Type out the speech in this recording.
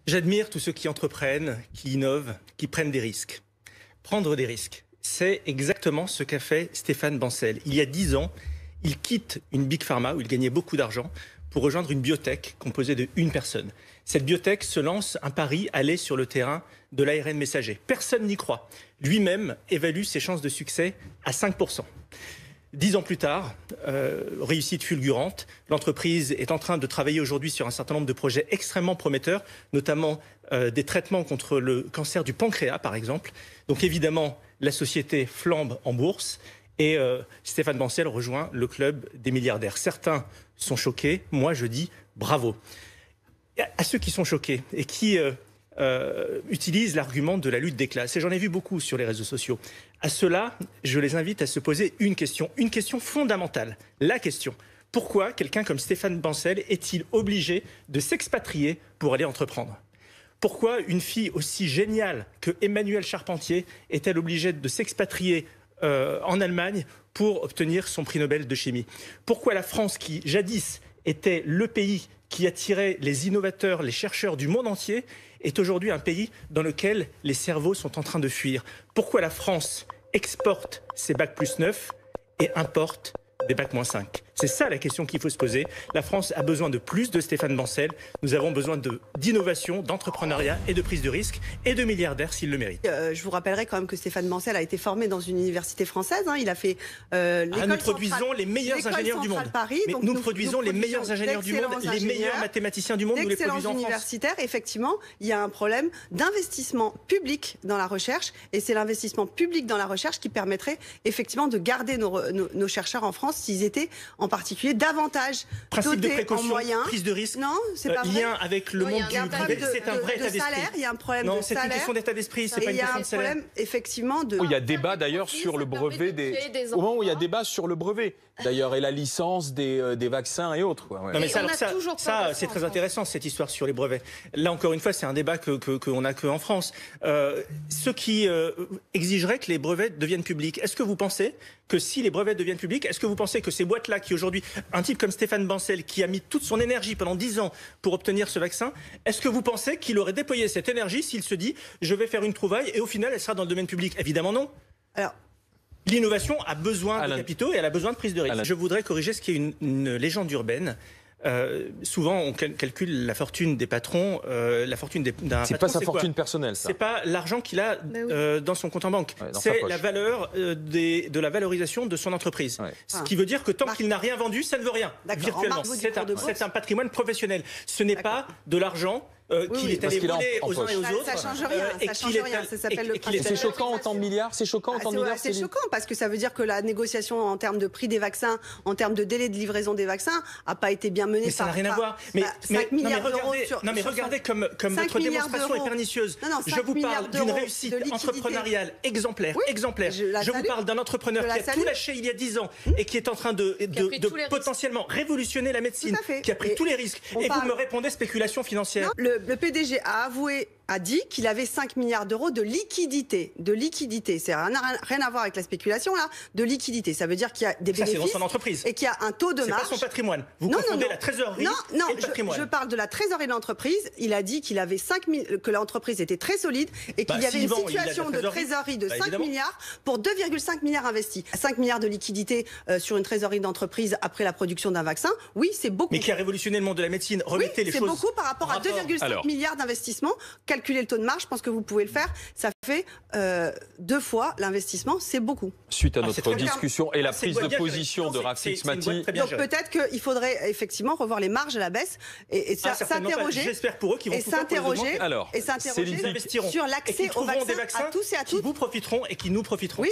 J'admire tous ceux qui entreprennent, qui innovent, qui prennent des risques. Prendre des risques, c'est exactement ce qu'a fait Stéphane Bancel. Il y a 10 ans, il quitte une Big Pharma où il gagnait beaucoup d'argent pour rejoindre une biotech composée de une personne. Cette biotech se lance un pari, aller sur le terrain de l'ARN messager. Personne n'y croit. Lui-même évalue ses chances de succès à 5%. 10 ans plus tard, réussite fulgurante, l'entreprise est en train de travailler aujourd'hui sur un certain nombre de projets extrêmement prometteurs, notamment des traitements contre le cancer du pancréas, par exemple. Donc évidemment, la société flambe en bourse et Stéphane Bancel rejoint le club des milliardaires. Certains sont choqués, moi je dis bravo. À ceux qui sont choqués et qui utilisent l'argument de la lutte des classes, et j'en ai vu beaucoup sur les réseaux sociaux, à ceux-là, je les invite à se poser une question fondamentale. La question: pourquoi quelqu'un comme Stéphane Bancel est-il obligé de s'expatrier pour aller entreprendre ? Pourquoi une fille aussi géniale que Emmanuelle Charpentier est-elle obligée de s'expatrier en Allemagne pour obtenir son prix Nobel de chimie ? Pourquoi la France, qui jadis était le pays qui attirait les innovateurs, les chercheurs du monde entier, est aujourd'hui un pays dans lequel les cerveaux sont en train de fuir? Pourquoi la France exporte ses bac+9 et importe des bac-5? C'est ça la question qu'il faut se poser. La France a besoin de plus de Stéphane Bancel. Nous avons besoin d'innovation, d'entrepreneuriat et de prise de risque et de milliardaires s'ils le méritent. Je vous rappellerai quand même que Stéphane Bancel a été formé dans une université française. Il a fait nous produisons les meilleurs ingénieurs du monde. Paris, mais nous produisons les meilleurs ingénieurs du monde, les meilleurs mathématiciens du monde. Nous les produisons en France. Universitaires. Effectivement, il y a un problème d'investissement public dans la recherche, et c'est l'investissement public dans la recherche qui permettrait effectivement de garder nos chercheurs en France s'ils étaient en particulier davantage principe de dotés en précaution, moyens. prise de risque, non, c'est pas vrai. Lien avec le monde du privé, c'est un vrai état d'esprit. Il y a un problème de salaire. Non, c'est une question d'état d'esprit, c'est pas une question de salaire. Il y a un problème effectivement de... Il y a débat d'ailleurs sur le brevet au moment où il y a débat sur le brevet d'ailleurs et la licence des vaccins et autres. Quoi. Ouais. Non mais ça c'est très intéressant cette histoire sur les brevets. Là encore une fois, c'est un débat qu'on n'a qu'en France. Ceux qui exigeraient que les brevets deviennent publics, est-ce que vous pensez que si les brevets deviennent publics, est-ce que vous pensez que ces boîtes-là qui aujourd'hui, un type comme Stéphane Bancel qui a mis toute son énergie pendant 10 ans pour obtenir ce vaccin, est-ce que vous pensez qu'il aurait déployé cette énergie s'il se dit je vais faire une trouvaille et au final elle sera dans le domaine public? Évidemment non. Alors, l'innovation a besoin de capitaux et elle a besoin de prise de risque. Je voudrais corriger ce qui est une légende urbaine. Souvent, on calcule la fortune des patrons, la fortune d'un patron. C'est pas sa fortune personnelle, ça. C'est pas l'argent qu'il a dans son compte en banque. Ouais, c'est la valeur de la valorisation de son entreprise. Ouais. Ce qui veut dire que tant qu'il n'a rien vendu, ça ne veut rien. Virtuellement, c'est un patrimoine professionnel. Ce n'est pas de l'argent qu'il est allé voler aux uns et aux autres. Ça change rien. Ça change rien. Ça s'appelle le principe. C'est choquant en temps de milliards. C'est choquant en temps de milliards. C'est choquant parce que ça veut dire que la négociation en termes de prix des vaccins, en termes de délai de livraison des vaccins, a pas été bien menée. Mais ça n'a rien à voir. Mais regardez comme votre démonstration est pernicieuse. Je vous parle d'une réussite entrepreneuriale exemplaire. Je vous parle d'un entrepreneur qui a tout lâché il y a 10 ans et qui est en train de potentiellement révolutionner la médecine, qui a pris tous les risques. Et vous me répondez spéculation financière. Le PDG a dit qu'il avait 5 milliards d'euros de liquidité. C'est rien à voir avec la spéculation, là. De liquidité. Ça veut dire qu'il y a des bénéfices. C'est dans son entreprise. Et qu'il y a un taux de marge. C'est pas son patrimoine. Vous confondez la trésorerie et le patrimoine. Je parle de la trésorerie de l'entreprise. Il a dit qu'il avait que l'entreprise était très solide et qu'il y avait une situation de trésorerie de 5 milliards pour 2,5 milliards investis. 5 milliards de liquidité sur une trésorerie d'entreprise après la production d'un vaccin, oui, c'est beaucoup. Mais qui a révolutionné le monde de la médecine. Remettez les choses. C'est beaucoup par rapport à 2,5 milliards d'investissements. Calculer le taux de marge, je pense que vous pouvez le faire. Ça fait 2 fois l'investissement, c'est beaucoup. Suite à notre discussion et la prise de position de Rafik Maty. Donc peut-être qu'il faudrait effectivement revoir les marges à la baisse et s'interroger. J'espère pour eux qu'ils vont s'interroger sur l'accès aux vaccins à tous et à toutes. Qui vous profiteront et qui nous profiteront.